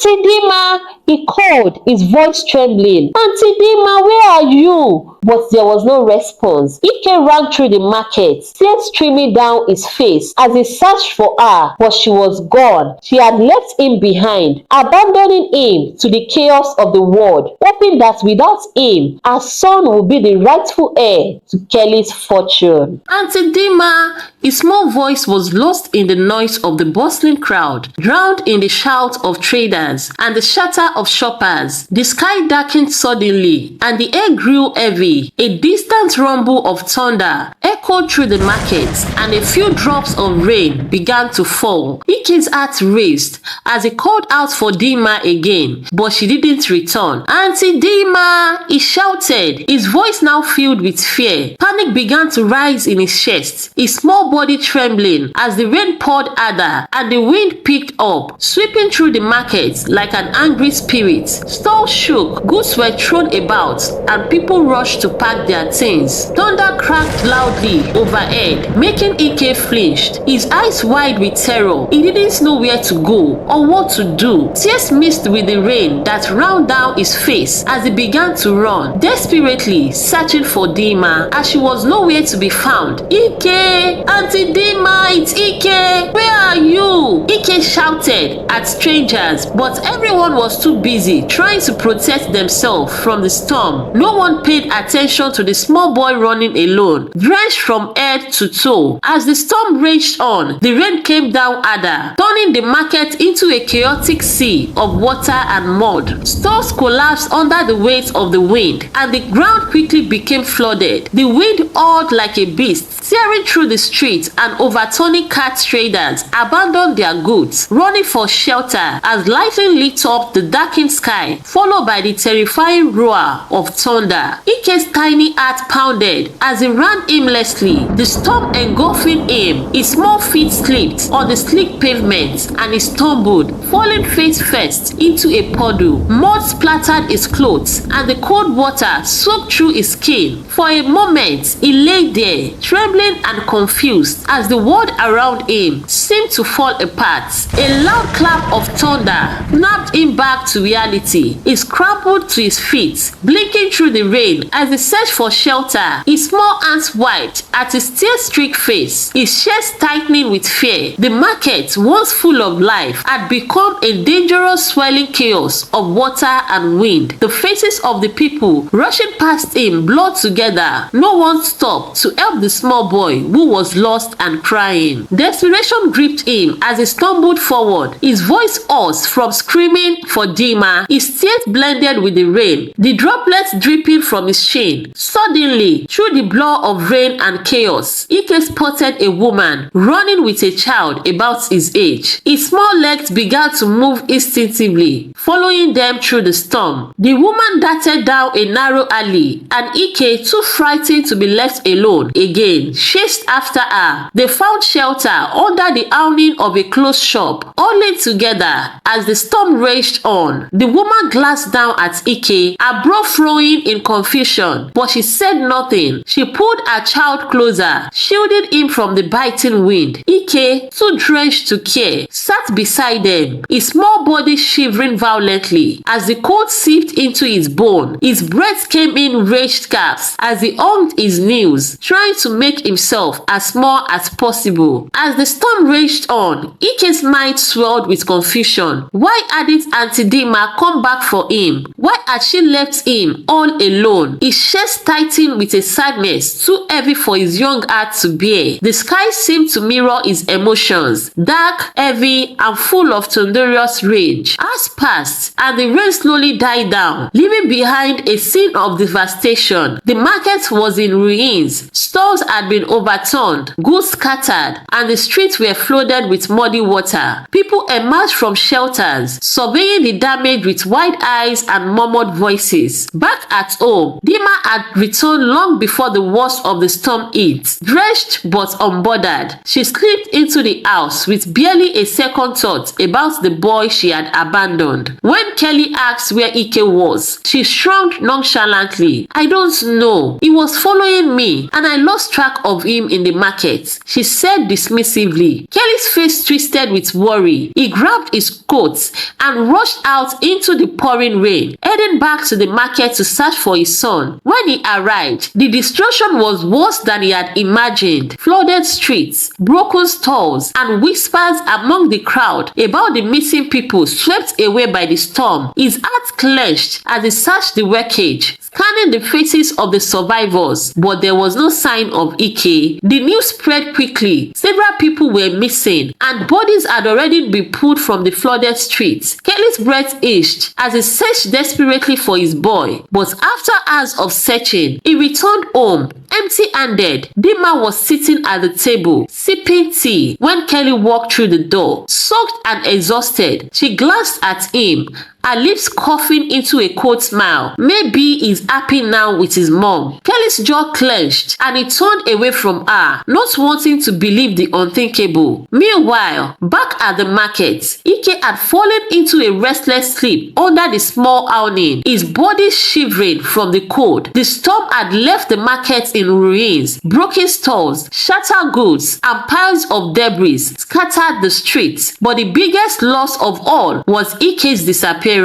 Auntie Dima, he called, his voice trembling. Auntie Dima, where are you? But there was no response. Ike ran through the market, tears streaming down his face as he searched for her, but she was gone. She had left him behind, abandoning him to the chaos of the world, hoping that without him, her son would be the rightful heir to Kelly's fortune. Auntie Dima, his small voice was lost in the noise of the bustling crowd, drowned in the shout of traders and the chatter of shoppers. The sky darkened suddenly, and the air grew heavy. A distant rumble of thunder echoed through the market, and a few drops of rain began to fall. Ike's heart raced as he called out for Dima again, but she didn't return. Auntie Dima, he shouted, his voice now filled with fear. Panic began to rise in his chest, his small body trembling as the rain poured harder and the wind picked up, sweeping through the market like an angry spirit. Stalls shook, goods were thrown about, and people rushed to pack their things. Thunder cracked loudly overhead, making Ike flinched, his eyes wide with terror. He didn't know where to go or what to do. Tears mixed with the rain that ran down his face as he began to run, desperately searching for Dima, as she was nowhere to be found. Ike! Auntie Dima, it's Ike! Where are you? Ike shouted at strangers, but everyone was too busy trying to protect themselves from the storm. No one paid attention to the small boy running alone, drenched from head to toe. As the storm raged on, the rain came down harder, turning the market into a chaotic sea of water and mud. Stores collapsed under the weight of the wind, and the ground quickly became flooded. The wind howled like a beast, tearing through the streets, and overturning cart traders abandoned their goods, running for shelter as lightning lit up the darkened sky, followed by the terrifying roar of thunder. Ike's tiny heart pounded as he ran aimlessly, the storm engulfing him. His small feet slipped on the slick pavement, and he stumbled, falling face first into a puddle. Mud splattered his clothes, and the cold water soaked through his skin. For a moment, he lay there, trembling and confused, as the world around him seemed to fall apart. A loud clap of thunder snapped him back to reality. He scrambled to his feet, blinking through the rain as he searched for shelter. His small hands wiped at his tear-streaked face, his chest tightening with fear. The market, once full of life, had become a dangerous swirling chaos of water and wind. The faces of the people rushing past him blurred together. No one stopped to help the small boy who was lost and crying. Desperation gripped him as he stumbled forward, his voice hoarse from screaming for Dima. His tears blended with the rain, the droplets dripping from his chin. Suddenly, through the blur of rain and chaos, Ike spotted a woman running with a child about his age. His small legs began to move instinctively, following them through the storm. The woman darted down a narrow alley, and Ike, too frightened to be left alone again, chased after her. They found shelter under the awning of a closed shop, huddling together as the storm raged on. The woman glanced down at Ike, her brow flowing in confusion, but she said nothing. She pulled her child closer, shielding him from the biting wind. Ike, too drenched to care, sat beside them, his small body shivering violently as the cold seeped into his bone. His breath came in raged gasps as he hugged his knees, trying to make himself as small as possible. As the storm raged on, Ike's mind swelled with confusion. Why hadn't Auntie Dima come back for him? Why had she left him all alone? His chest tightened with a sadness too heavy for his young heart to bear. The sky seemed to mirror his emotions, dark, heavy, and full of thunderous rage. Hours passed, and the rain slowly died down, leaving behind a scene of devastation. The market was in ruins, stores had been overturned, goods scattered, and the streets were flooded with muddy water. People emerged from shelters, surveying the damage with wide eyes and murmured voices. Back at home, Dima had returned long before the worst of the storm hit. Drenched but unbothered, she slipped into the house with barely a second thought about the boy she had abandoned. When Kelly asked where Ike was, she shrugged nonchalantly. I don't know. He was following me, and I lost track of him in the market," she said dismissively. Kelly's face twisted with worry. He grabbed his coat and rushed out into the pouring rain, heading back to the market to search for his son. When he arrived, the destruction was worse than he had imagined. Flooded streets, broken stalls, and whispers among the crowd about the missing people swept away by the storm. His heart clenched as he searched the wreckage, scanning the faces of the survivors, but there was no sign of Ike. The news spread quickly. Several people were missing, and bodies had already been pulled from the flooded streets. Kelly's breath itched as he searched desperately for his boy, but after hours of searching, he returned home, empty-handed. Dima was sitting at the table, sipping tea, when Kelly walked through the door. Soaked and exhausted, she glanced at him, her lips coughing into a cold smile. Maybe he's happy now with his mom. Kelly's jaw clenched and he turned away from her, not wanting to believe the unthinkable. Meanwhile, back at the market, Ike had fallen into a restless sleep under the small awning, his body shivering from the cold. The storm had left the market in ruins. Broken stalls, shattered goods, and piles of debris scattered the streets. But the biggest loss of all was Ike's disappearance.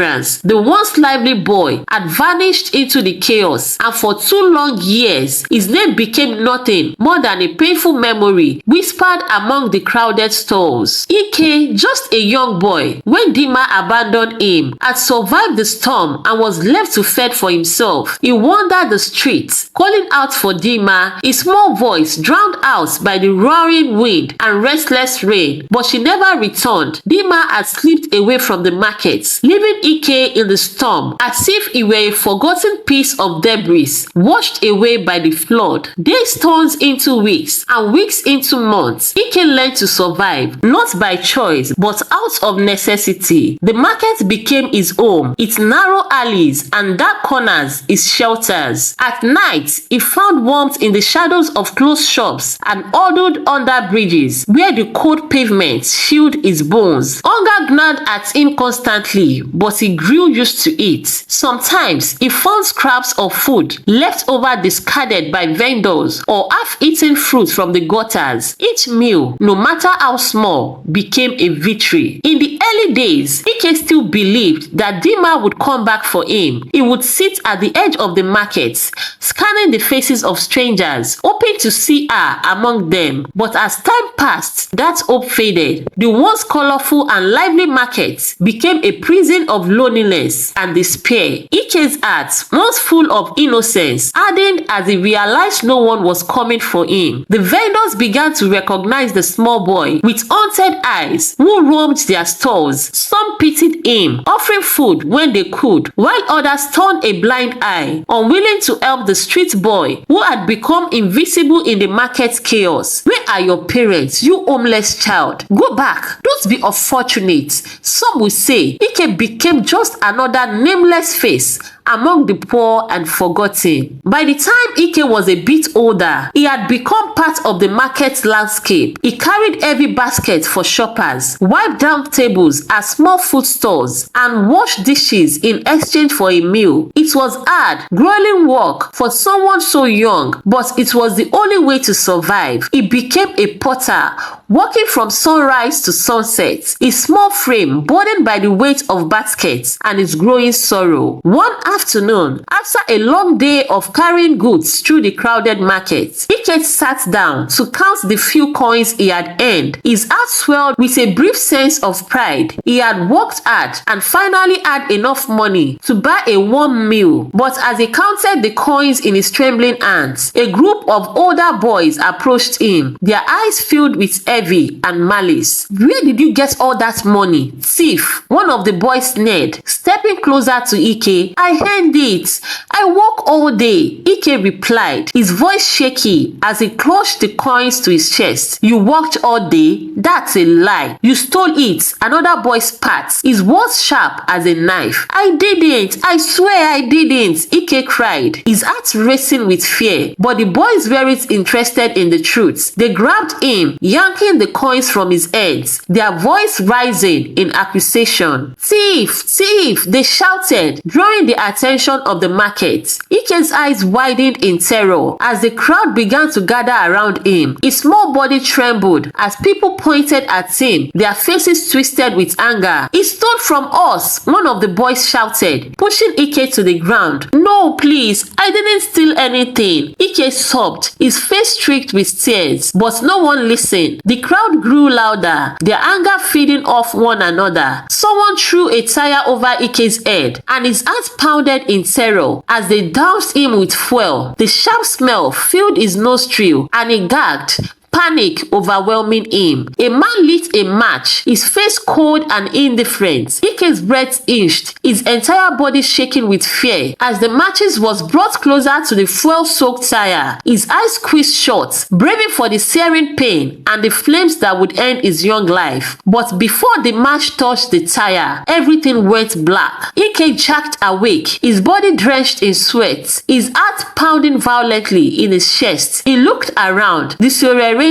The once lively boy had vanished into the chaos, and for 2 long years, his name became nothing more than a painful memory whispered among the crowded stalls. Ike, just a young boy, when Dima abandoned him, had survived the storm and was left to fend for himself. He wandered the streets, calling out for Dima, his small voice drowned out by the roaring wind and restless rain, but she never returned. Dima had slipped away from the markets, leaving Ike in the storm as if he were a forgotten piece of debris washed away by the flood. Days turned into weeks and weeks into months. Ike learned to survive, not by choice but out of necessity. The market became his home, its narrow alleys and dark corners his shelters. At night, he found warmth in the shadows of closed shops and huddled under bridges where the cold pavements chilled his bones. Hunger gnawed at him constantly, but he grew used to it. Sometimes he found scraps of food left over discarded by vendors or half-eaten fruit from the gutters. Each meal, no matter how small, became a victory. In the early days, Ike still believed that Dima would come back for him. He would sit at the edge of the market, scanning the faces of strangers, hoping to see her among them. But as time passed, that hope faded. The once colorful and lively market became a prison of loneliness and despair. Ike's heart, once full of innocence, hardened as he realized no one was coming for him. The vendors began to recognize the small boy with haunted eyes who roamed their stalls. Some pitied him, offering food when they could, while others turned a blind eye, unwilling to help the street boy who had become invisible in the market chaos. Where are your parents, you homeless child? Go back. Don't be unfortunate. Some will say Ike became just another nameless face among the poor and forgotten. By the time Ike was a bit older, he had become part of the market landscape. He carried heavy baskets for shoppers, wiped down tables at small food stores, and washed dishes in exchange for a meal. It was hard, grueling work for someone so young, but it was the only way to survive. He became a potter, working from sunrise to sunset, his small frame burdened by the weight of baskets and his growing sorrow. One afternoon, after a long day of carrying goods through the crowded market, Ike sat down to count the few coins he had earned. His heart swelled with a brief sense of pride. He had worked hard and finally had enough money to buy a warm meal. But as he counted the coins in his trembling hands, a group of older boys approached him, their eyes filled with envy and malice. "Where did you get all that money, thief?" one of the boys sneered. Stepping closer to Ike, "I earned it. I work all day," Ike replied, his voice shaky as he clutched the coins to his chest. "You worked all day? That's a lie. You stole it," another boy spat, his words sharp as a knife. "I didn't. I swear I didn't," Ike cried, his heart racing with fear. But the boys weren't interested in the truth. They grabbed him, yanking the coins from his hands, their voice rising in accusation. "Thief! Thief!" they shouted, drawing the attention of the market. Ike's eyes widened in terror as the crowd began to gather around him. His small body trembled as people pointed at him, their faces twisted with anger. "He stole from us," one of the boys shouted, pushing Ike to the ground. "No, please, I didn't steal anything." Ike sobbed, his face streaked with tears, but no one listened. The crowd grew louder, their anger feeding off one another. Someone threw a tire over Ike's head, and his heart pounded in terror as they doused him with fuel. The sharp smell filled his nostril, and he gagged, panic overwhelming him. A man lit a match, his face cold and indifferent. Ike's breath inched, his entire body shaking with fear. As the matches was brought closer to the fuel-soaked tire, his eyes squeezed shut, braving for the searing pain and the flames that would end his young life. But before the match touched the tire, everything went black. Ike jerked awake, his body drenched in sweat, his heart pounding violently in his chest. He looked around, disoriented,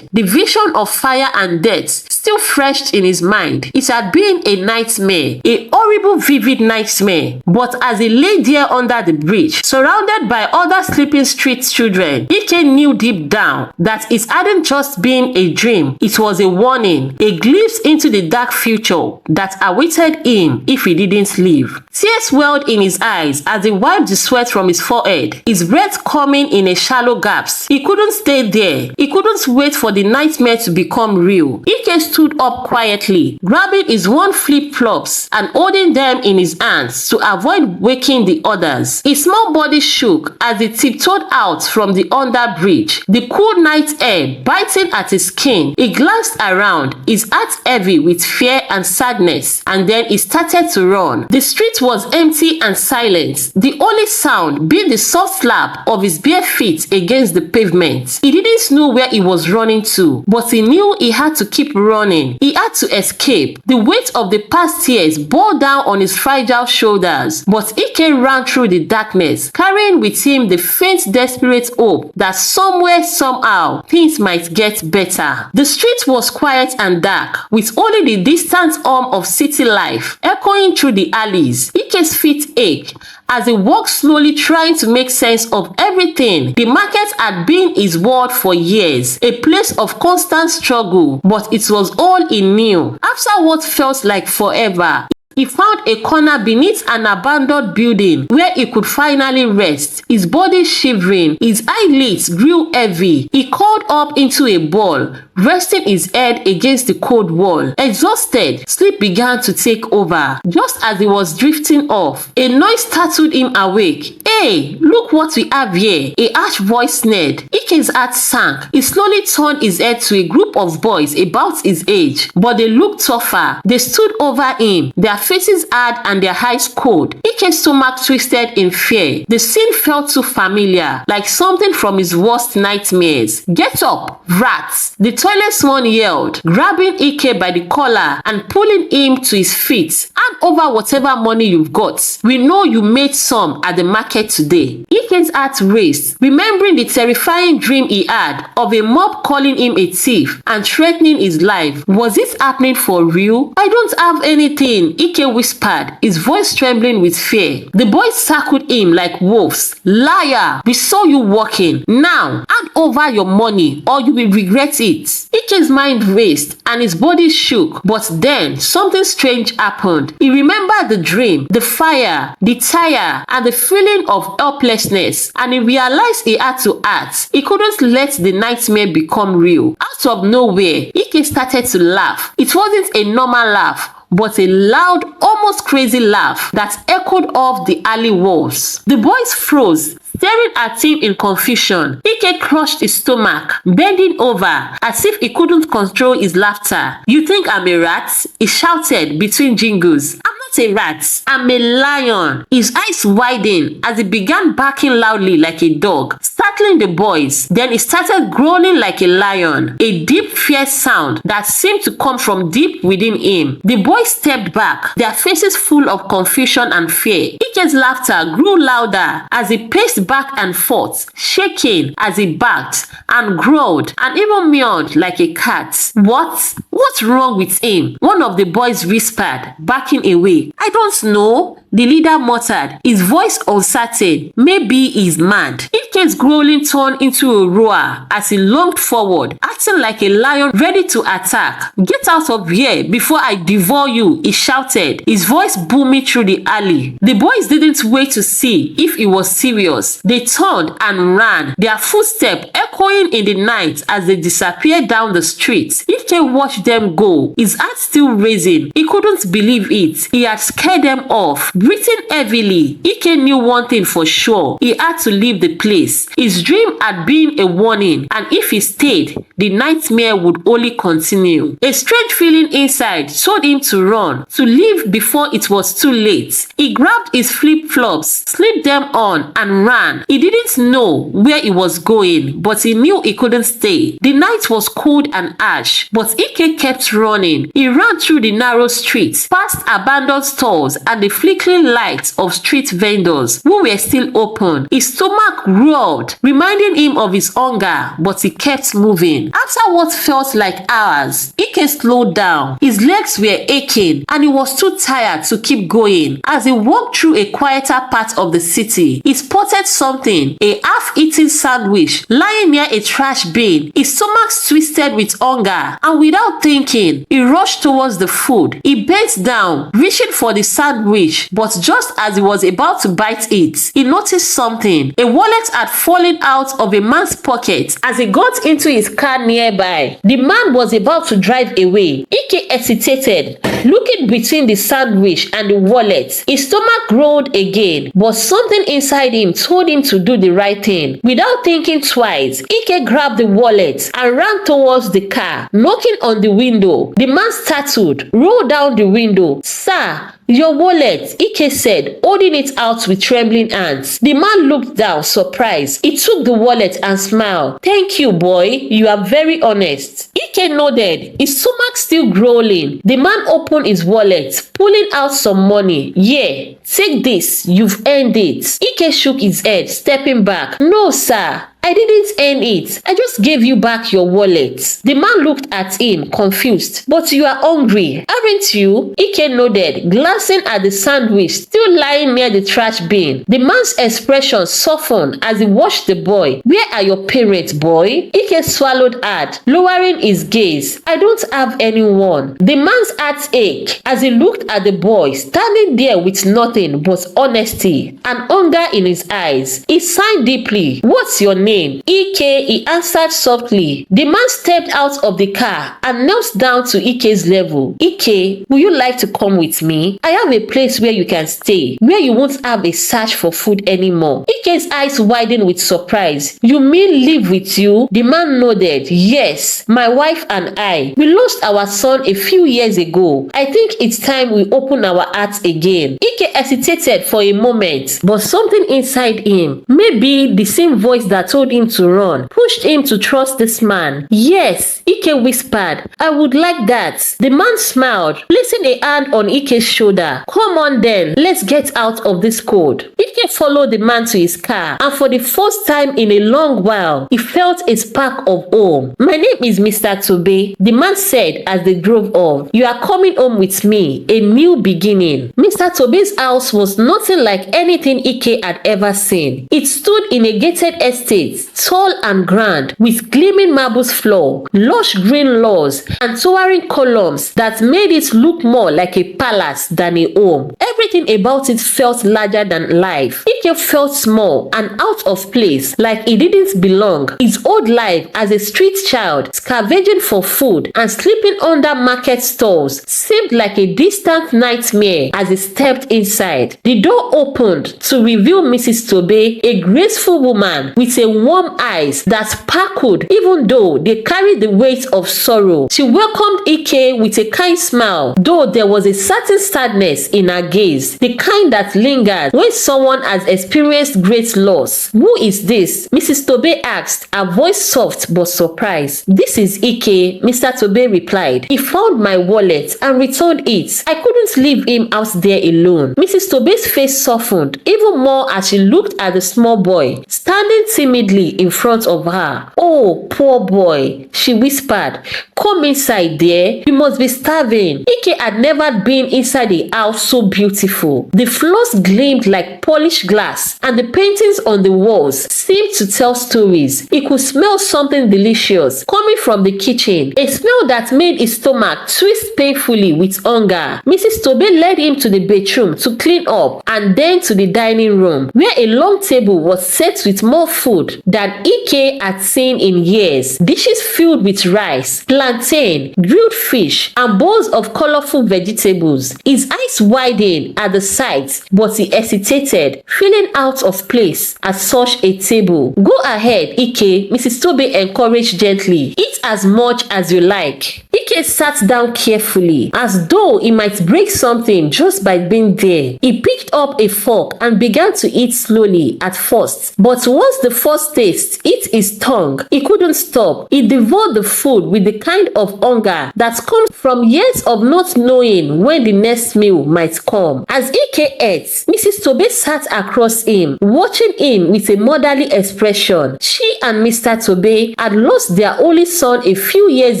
the vision of fire and death still fresh in his mind. It had been a nightmare, a horrible, vivid nightmare. But as he lay there under the bridge, surrounded by other sleeping street children, Ike knew deep down that it hadn't just been a dream. It was a warning, a glimpse into the dark future that awaited him if he didn't leave. Tears welled in his eyes as he wiped the sweat from his forehead, his breath coming in a shallow gasp. He couldn't stay there. He couldn't wait for the nightmare to become real. Ike stood up quietly, grabbing his one flip-flops and holding them in his hands to avoid waking the others. His small body shook as he tiptoed out from the under bridge, the cool night air biting at his skin. He glanced around, his heart heavy with fear and sadness, and then he started to run. The street was empty and silent, the only sound being the soft slap of his bare feet against the pavement. He didn't know where he was running to, but he knew he had to keep running. He had to escape. The weight of the past years bore down on his fragile shoulders, but Ike ran through the darkness, carrying with him the faint, desperate hope that somewhere, somehow, things might get better. The street was quiet and dark, with only the distant hum of city life echoing through the alleys. Ike's feet ached as he walked slowly, trying to make sense of everything. The market had been his world for years, a place of constant struggle, but it was all he knew. After what felt like forever, he found a corner beneath an abandoned building where he could finally rest, his body shivering, his eyelids grew heavy. He curled up into a ball, resting his head against the cold wall. Exhausted, sleep began to take over. Just as he was drifting off, a noise startled him awake. "Hey, look what we have here," a harsh voice sneered. Ike's heart sank. He slowly turned his head to a group of boys about his age, but they looked tougher. They stood over him, their faces hard and their eyes cold. Ike's stomach twisted in fear. The scene felt too familiar, like something from his worst nightmares. "Get up, rats!" The toilet-one yelled, grabbing Ike by the collar and pulling him to his feet. "Hand over whatever money you've got. We know you made some at the market today." Ike's heart raced, remembering the terrifying dream he had of a mob calling him a thief and threatening his life. Was it happening for real? "I don't have anything," Ike whispered, his voice trembling with fear. The boys circled him like wolves. "Liar! We saw you walking. Now, hand over your money or you will regret it." Ike's mind raced and his body shook, but then something strange happened. He remembered the dream, the fire, the tire, and the feeling of helplessness, and he realized he had to act. He couldn't let the nightmare become real. Out of nowhere, Ike started to laugh. It wasn't a normal laugh, but a loud, almost crazy laugh that echoed off the alley walls. The boys froze, staring at him in confusion. Ike crushed his stomach, bending over as if he couldn't control his laughter. "You think I'm a rat?" he shouted between jingles. "I'm not a rat. I'm a lion." His eyes widened as he began barking loudly like a dog, startling the boys. Then he started growling like a lion, a deep, fierce sound that seemed to come from deep within him. The boys stepped back, their faces full of confusion and fear. Ike's laughter grew louder as he paced back and forth, shaking as he barked and growled and even meowed like a cat. What's wrong with him?" one of the boys whispered, backing away. quickly. I don't know, the leader muttered, his voice uncertain. Maybe he's mad. Ike's growling turned into a roar as he lunged forward, acting like a lion ready to attack. Get out of here before I devour you, he shouted, his voice booming through the alley. The boys didn't wait to see if he was serious. They turned and ran, their footsteps echoing in the night as they disappeared down the street. Ike watched them go, his heart still racing. He couldn't believe it. He had scared them off. Breathing heavily, Ike knew one thing for sure. He had to leave the place. His dream had been a warning, and if he stayed, the nightmare would only continue. A strange feeling inside told him to run, to leave before it was too late. He grabbed his flip-flops, slipped them on, and ran. He didn't know where he was going, but he knew he couldn't stay. The night was cold and harsh, but Ike kept running. He ran through the narrow streets, past abandoned stores and the flickering lights of street vendors who were still open. His stomach growled, reminding him of his hunger, but he kept moving. After what felt like hours, Ike slowed down. His legs were aching and he was too tired to keep going. As he walked through a quieter part of the city, he spotted something, a half-eaten sandwich lying near a trash bin. His stomach twisted with hunger, and without thinking, he rushed towards the food. He bent down, reaching for the sandwich, but just as he was about to bite it, he noticed something. A wallet had fallen out of a man's pocket as he got into his car nearby. The man was about to drive away. Ike hesitated, looking between the sandwich and the wallet. His stomach growled again, but something inside him told him to do the right thing. Without thinking twice, Ike grabbed the wallet and ran towards the car, knocking on the window. The man startled, rolled down the window. "Sir, your wallet," Ike said, holding it out with trembling hands. The man looked down, surprised. He took the wallet and smiled. "Thank you, boy. You are very honest." Ike nodded, his stomach still growling. The man opened his wallet, pulling out some money. "Yeah, take this. You've earned it." Ike shook his head, stepping back. "No, sir. I didn't earn it. I just gave you back your wallet." The man looked at him, confused. "But you are hungry, aren't you?" Ike nodded, glancing at the sandwich still lying near the trash bin. The man's expression softened as he watched the boy. "Where are your parents, boy?" Ike swallowed hard, lowering his gaze. "I don't have anyone." The man's heart ached as he looked at the boy, standing there with nothing but honesty and hunger in his eyes. He sighed deeply. "What's your name?" "Ike," he answered softly. The man stepped out of the car and knelt down to Ike's level. "Ike, would you like to come with me? I have a place where you can stay, where you won't have a search for food anymore." Ike's eyes widened with surprise. "You mean live with you?" The man nodded. "Yes, my wife and I. We lost our son a few years ago. I think it's time we open our hearts again." Ike hesitated for a moment, but something inside him, maybe the same voice that told him to run, pushed him to trust this man. "Yes," Ike whispered, "I would like that." The man smiled, placing a hand on Ike's shoulder. "Come on then, let's get out of this cold." Ike followed the man to his car, and for the first time in a long while, he felt a spark of home. "My name is Mr. Tobe," the man said as they drove off. "You are coming home with me, a new beginning." Mr. Tobe's house was nothing like anything Ike had ever seen. It stood in a gated estate, tall and grand, with gleaming marble floor, lush green lawns, and towering columns that made it look more like a palace than a home. Everything about it felt larger than life. Ike felt small and out of place, like he didn't belong. His old life as a street child, scavenging for food and sleeping under market stalls, seemed like a distant nightmare as he stepped inside. The door opened to reveal Mrs. Tobe, a graceful woman with a warm eyes that sparkled even though they carried the weight of sorrow. She welcomed Ike with a kind smile, though there was a certain sadness in her gaze, the kind that lingers when someone has experienced great loss. "Who is this?" Mrs. Tobe asked, her voice soft but surprised. "This is Ike," Mr. Tobe replied. "He found my wallet and returned it. I couldn't leave him out there alone." Mrs. Mrs. Tobe's face softened even more as she looked at the small boy standing timidly in front of her. "Oh, poor boy," she whispered. "Come inside, dear. You must be starving." Ike had never been inside a house so beautiful. The floors gleamed like polished glass, and the paintings on the walls seemed to tell stories. He could smell something delicious coming from the kitchen, a smell that made his stomach twist painfully with hunger. Mrs. Tobe led him to the bedroom to clean up, and then to the dining room, where a long table was set with more food than Ike had seen in years. Dishes filled with rice, plantain, grilled fish, and bowls of colorful vegetables. His eyes widened at the sight, but he hesitated, feeling out of place at such a table. "Go ahead, Ike," Mrs. Tobe encouraged gently. "Eat as much as you like." Ike sat down carefully, as though he might break something just by being there. He picked up a fork and began to eat slowly at first, but once the first taste hit his tongue, he couldn't stop. He devoured the food with the kind of hunger that comes from years of not knowing when the next meal might come. As Ike ate, Mrs. Tobe sat across him, watching him with a motherly expression. She and Mr. Tobe had lost their only son a few years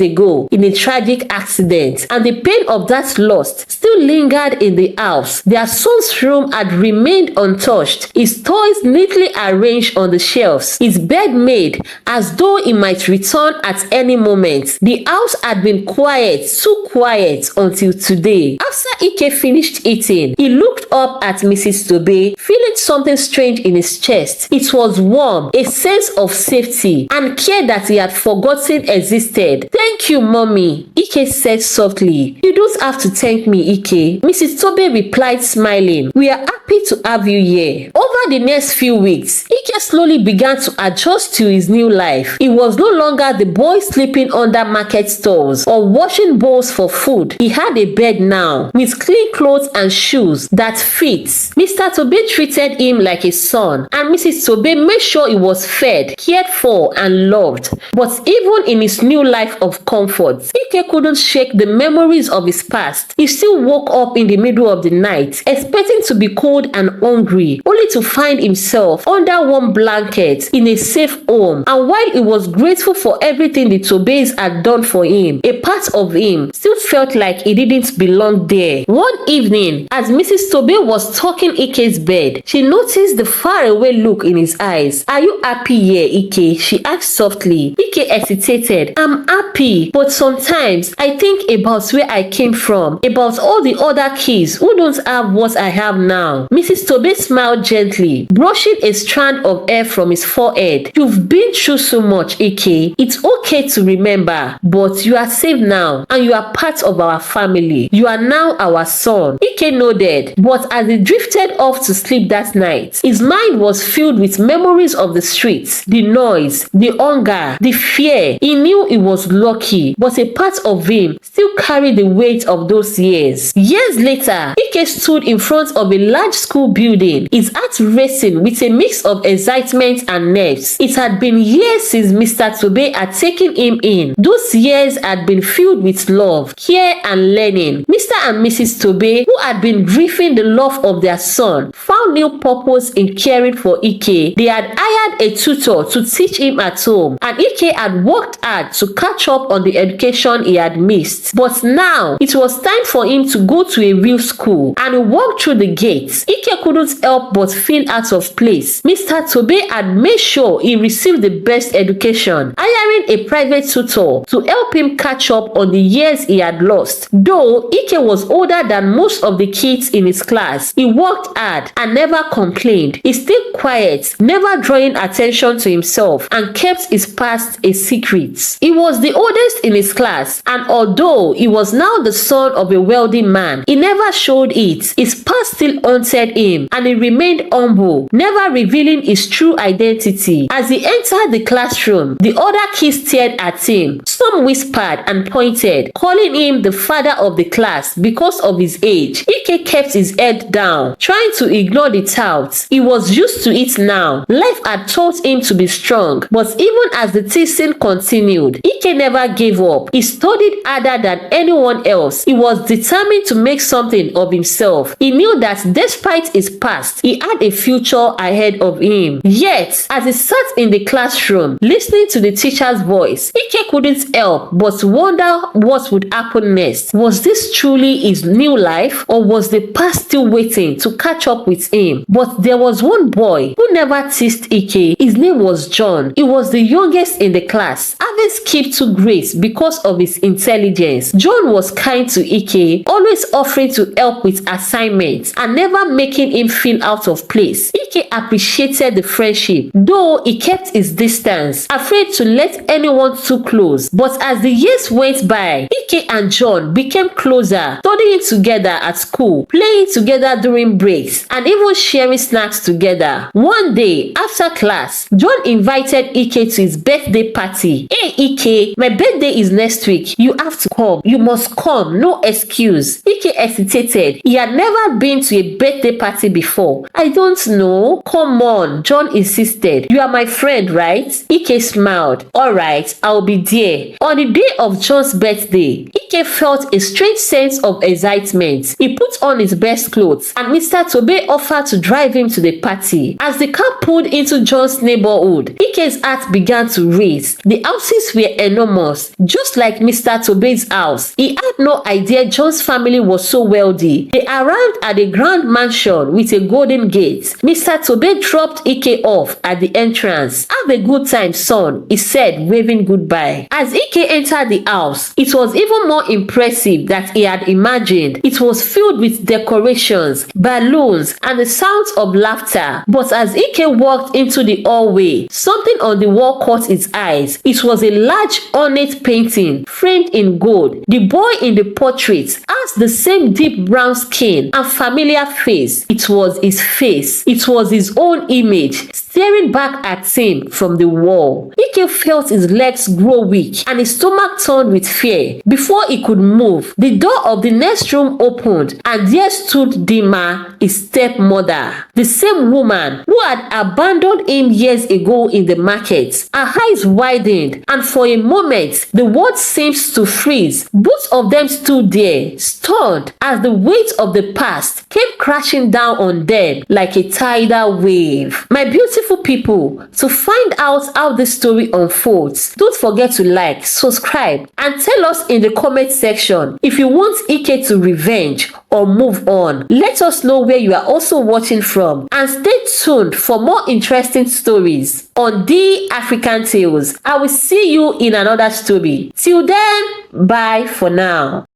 ago in a tragic accident, and the pain of that loss still lingered in the house. Their son's room had remained untouched, his toys neatly arranged on the shelves, his bed made as though he might return at any moment. The house had been quiet, too quiet until today. After Ike finished eating, he looked up at Mrs. Tobe, feeling something strange in his chest. It was warm, a sense of safety and care that he had forgotten existed. "Thank you, Mommy," Ike said softly. "You don't have to thank me, Ike," Mrs. Tobe replied, smiling. "We are happy to have you here." Over the next few weeks, Ike slowly began to adjust to his new life. He was no longer the boy sleeping under market stalls or washing bowls for food. He had a bed now, with clean clothes and shoes that fit. Mr. Tobe treated him like a son, and Mrs. Tobe made sure he was fed, cared for, and loved. But even in his new life of comfort, Ike couldn't shake the memories of his past. He still woke up in the middle of the night, expecting to be cold and hungry, only to find himself under warm blankets in a safe home. And while he was grateful for everything the Tobes had done for him, a part of him still felt like he didn't belong there. One evening, as Mrs. Tobe was tucking Ike's bed, she noticed the faraway look in his eyes. "Are you happy here, Ike?" she asked softly. Ike hesitated. "I'm happy, but sometimes I think about where I came from, about all the other kids who don't have what I have now." Mrs. Tobe smiled gently, brushing a strand of hair from his forehead. "You've been through so much, Ike. It's okay to remember, but you are safe now, and you are part of our family. You are now our son." Ike nodded, but as he drifted off to sleep that night, his mind was filled with memories of the streets, the noise, the hunger, the fear. He knew he was lucky, but a part of him still carried the weight of those years. Years later, Ike stood in front of a large school building, his heart racing with a mix of excitement and nerves. It had been years since Mr. Tobe had taken him in. Those years had been filled with love, care, and learning. Mr. and Mrs. Tobe, who had been grieving the loss of their son, found new purpose in caring for Ike. They had hired a tutor to teach him at home, and Ike had worked hard to catch up on the education he had missed. But now, it was time for him to go to a real school, and he walked through the gates. Ike couldn't help but feel out of place. Mr. Tobe had made sure he received the best education, hiring a private tutor to help him catch up on the years he had lost. Though Ike was older than most of the kids in his class, he worked hard and never complained. He stayed quiet, never drawing attention to himself, and kept his past a secret. He was the oldest in his class, and although he was now the son of a wealthy man, he never showed it. His past still haunted him, and he remained humble, never revealing his true identity. As he entered the classroom, the other kids stared at him. Some whispered and pointed, calling him the father of the class because of his age. Ike kept his head down, trying to ignore the thoughts. He was used to it now. Life had taught him to be strong, but even as the teasing continued, Ike never gave up. He studied harder than anyone else. He was determined to make something of himself. He knew that despite his past, he had a future ahead of him. Yet, as he sat in the classroom, listening to the teacher's voice, Ike couldn't help but wonder what would happen next. Was this truly his new life, or was the past still waiting to catch up with him? But there was one boy who never teased Ike. His name was John. He was the youngest in the class, having skipped to grades because of his intelligence. John was kind to Ike, always offering to help with assignments and never making him feel out of place. Ike appreciated the friendship, though he kept his distance, afraid to let anyone too close. But as the years went by, Ike and John became closer, studying together at school, playing together during breaks, and even sharing snacks together. One day, after class, John invited Ike to his birthday party. "Hey Ike, my birthday is next week. You have to come. You must come. No excuse." Ike hesitated. He had never been to a birthday party before. "I don't know." "Come on," John insisted. "You are my friend, right?" Ike smiled. "All right, I'll be there." On the day of John's birthday, Ike felt a strange sense of excitement. He put on his best clothes and Mr. Tobe offered to drive him to the party. As the car pulled into John's neighborhood, Ike's heart began to race. The houses were enormous, just like Mr. Tobe's house. He had no idea John's family was so wealthy. They arrived at a grand mansion with a golden gate. Mr. Tobe dropped Ike off at the entrance. "Have a good time, son," he said, waving goodbye. As Ike entered the house, it was even more impressive than he had imagined. It was filled with decorations, balloons, and the sounds of laughter. But as Ike walked into the hallway, something on the wall caught his eyes. It was a large ornate painting framed in gold. The boy in the portrait has the same deep brown skin and familiar face. It was his face. It was his own image staring back at him from the wall. Ike felt his legs grow weak and his stomach turned with fear. Before he could move, the door of the next room opened and there stood Dima, his stepmother, the same woman who had abandoned him years ago in the market. Her eyes widened and for a moment the world seemed to freeze. Both of them stood there, stunned, as the weight of the past came crashing down on them like a tidal wave. My beautiful people, to find out how this story unfolds, don't forget to like, subscribe, and tell us in the comment section if you want Ike to revenge or move on. Let us know where you are also watching from, and stay tuned for more interesting stories on the African Tales. I will see you in another story. Till then, bye for now.